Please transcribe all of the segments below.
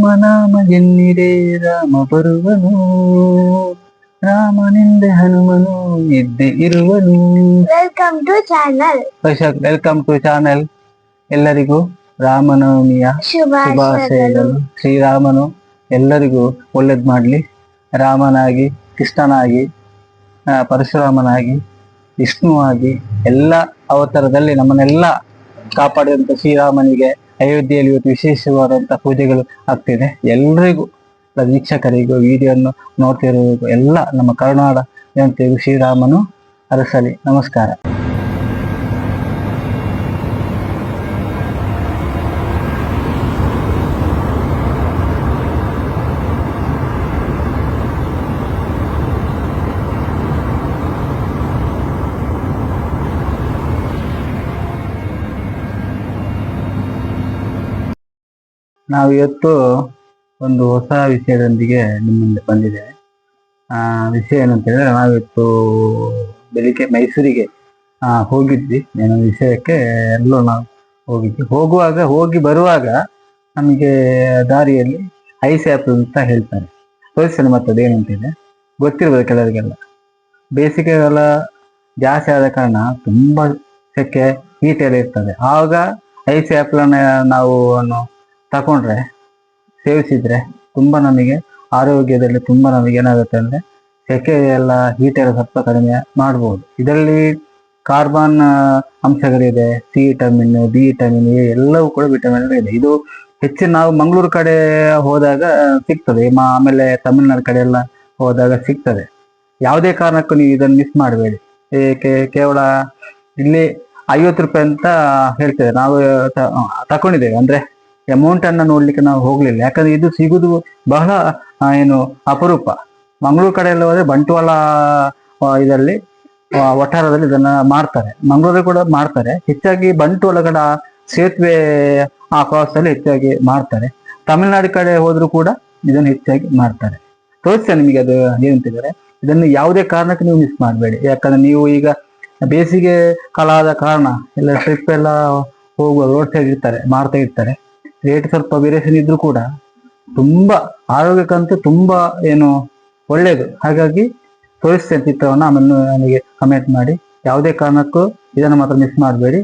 ರಾಮನಾಮ ಎನ್ನಿರೆ ರಾಮ ಬರುವನು, ರಾಮನಿಂದ ಹನುಮನು ಇದ್ದೆ ಇರುವನು. Welcome to channel. Welcome to channel. ಎಲ್ಲರಿಗೂ ರಾಮನವಮಿಯ ಶುಭಾಶಯಗಳು. ಶ್ರೀರಾಮನು ಎಲ್ಲರಿಗೂ ಒಳ್ಳೇದ್ ಮಾಡ್ಲಿ. ರಾಮನಾಗಿ, ಕೃಷ್ಣನಾಗಿ, ಪರಶುರಾಮನಾಗಿ, ವಿಷ್ಣುವಾಗಿ ಎಲ್ಲ ಅವತಾರದಲ್ಲಿ ನಮ್ಮನ್ನೆಲ್ಲ ಕಾಪಾಡಿದಂತ ಶ್ರೀರಾಮನಿಗೆ ಅಯೋಧ್ಯೆಯಲ್ಲಿ ಇವತ್ತು ವಿಶೇಷವಾದಂತ ಪೂಜೆಗಳು ಆಗ್ತಿದೆ. ಎಲ್ರಿಗೂ ವೀಕ್ಷಕರಿಗೂ ವಿಡಿಯೋನ್ನು ನೋಡ್ತಿರೋರಿಗೂ ಎಲ್ಲ ನಮ್ಮ ಕರುನಾಡ ಜನತೆಗೂ ಶ್ರೀರಾಮನು ಅರಸಲಿ. ನಮಸ್ಕಾರ. ನಾವು ಇವತ್ತು ಒಂದು ಹೊಸ ವಿಷಯದೊಂದಿಗೆ ನಿಮ್ಮ ಮುಂದೆ ಬಂದಿದ್ದೇವೆ. ವಿಷಯ ಏನಂತ ಹೇಳಿದ್ರೆ, ನಾವಿವತ್ತು ಬೆಳಿಗ್ಗೆ ಮೈಸೂರಿಗೆ ಹೋಗಿದ್ವಿ. ಏನೋ ವಿಷಯಕ್ಕೆ ಎಲ್ಲೋ ನಾವು ಹೋಗಿ ಬರುವಾಗ ನಮಗೆ ದಾರಿಯಲ್ಲಿ ಐಸ್ ಆ್ಯಪ್ ಅಂತ ಹೇಳ್ತಾರೆ. ತೋರಿಸ್ತಾನೆ. ಮತ್ತೆ ಅದೇನಂತಿದೆ ಗೊತ್ತಿರ್ಬೋದು ಕೆಲವರಿಗೆಲ್ಲ. ಬೇಸಿಗೆಗಾಲ ಜಾಸ್ತಿ ಆದ ಕಾರಣ ತುಂಬ ಸೆಕೆ, ಹೀಟ್ ಎಲ್ಲ ಇರ್ತದೆ. ಆವಾಗ ಐಸ್ ಆ್ಯಪ್ಲನ್ನ ನಾವು ತಗೊಂಡ್ರೆ, ಸೇವಿಸಿದ್ರೆ ತುಂಬ ನಮಗೆ ಆರೋಗ್ಯದಲ್ಲಿ ತುಂಬ ನಮಗೆ ಏನಾಗುತ್ತೆ ಅಂದರೆ ಸೆಕೆ ಎಲ್ಲ, ಹೀಟ್ ಎಲ್ಲ ಸ್ವಲ್ಪ ಕಡಿಮೆ ಮಾಡ್ಬೋದು. ಇದರಲ್ಲಿ ಕಾರ್ಬನ್ ಅಂಶಗಳಿದೆ, C vitamin, B vitamin, A ಎಲ್ಲವೂ ಕೂಡ ವಿಟಮಿನ್ ಇದೆ. ಇದು ಹೆಚ್ಚಿನ ನಾವು ಮಂಗಳೂರು ಕಡೆ ಹೋದಾಗ ಸಿಗ್ತದೆ, ಆಮೇಲೆ ತಮಿಳ್ನಾಡು ಕಡೆ ಎಲ್ಲ ಹೋದಾಗ ಸಿಗ್ತದೆ. ಯಾವುದೇ ಕಾರಣಕ್ಕೂ ನೀವು ಇದನ್ನು ಮಿಸ್ ಮಾಡಬೇಡಿ. ಕೇವಲ ಇಲ್ಲಿ 50 ರೂಪಾಯಿ ಅಂತ ಹೇಳ್ತೇವೆ. ನಾವು ತಗೊಂಡಿದ್ದೇವೆ, ಅಂದರೆ ಅಮೌಂಟನ್ನು ನೋಡ್ಲಿಕ್ಕೆ ನಾವು ಹೋಗ್ಲಿಲ್ಲ. ಯಾಕಂದ್ರೆ ಇದು ಸಿಗುದು ಬಹಳ ಅಪರೂಪ. ಮಂಗಳೂರು ಕಡೆ ಎಲ್ಲ ಹೋದ್ರೆ ಬಂಟ್ವಾಳ ಇದರಲ್ಲಿ ವಠಾರದಲ್ಲಿ ಇದನ್ನ ಮಾಡ್ತಾರೆ. ಮಂಗಳೂರು ಕೂಡ ಮಾಡ್ತಾರೆ. ಹೆಚ್ಚಾಗಿ ಬಂಟ್ವಾಳ ಕಡೆ ಸೇತುವೆ ಆ ಕ್ರಾಸ್ ಅಲ್ಲಿ ಹೆಚ್ಚಾಗಿ ಮಾಡ್ತಾರೆ. ತಮಿಳ್ನಾಡು ಕಡೆ ಹೋದ್ರು ಕೂಡ ಇದನ್ನು ಹೆಚ್ಚಾಗಿ ಮಾಡ್ತಾರೆ. ತೋರಿಸ್ತೇನೆ ನಿಮಗೆ ಅದು ಏನಂತಿದ್ದಾರೆ. ಇದನ್ನು ಯಾವುದೇ ಕಾರಣಕ್ಕೆ ನೀವು ಮಿಸ್ ಮಾಡಬೇಡಿ. ಯಾಕಂದ್ರೆ ನೀವು ಈಗ ಬೇಸಿಗೆ ಕಾಲ ಆದ ಕಾರಣ ಎಲ್ಲ ಟ್ರಿಪ್ ಎಲ್ಲ ಹೋಗುವ ರೋಡ್ ಸೈಡ್ ಇರ್ತಾರೆ, ಮಾಡ್ತಾ ಇರ್ತಾರೆ. ರೇಟ್ ಸ್ವಲ್ಪ ವೇರಿಯೇಷನ್ ಇದ್ರೂ ಕೂಡ ತುಂಬಾ ಆರೋಗ್ಯಕ್ಕಂತೂ ತುಂಬಾ ಒಳ್ಳೇದು. ಹಾಗಾಗಿ ತೋರಿಸ್ತೇನೆ ಚಿತ್ರವನ್ನು, ಆಮೇಲೆ ನನಗೆ ಕಮೆಂಟ್ ಮಾಡಿ. ಯಾವುದೇ ಕಾರಣಕ್ಕೂ ಇದನ್ನು ಮಾತ್ರ ಮಿಸ್ ಮಾಡಬೇಡಿ.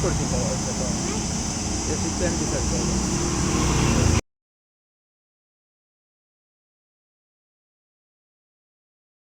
ಕೊಡ್ತೀನಿ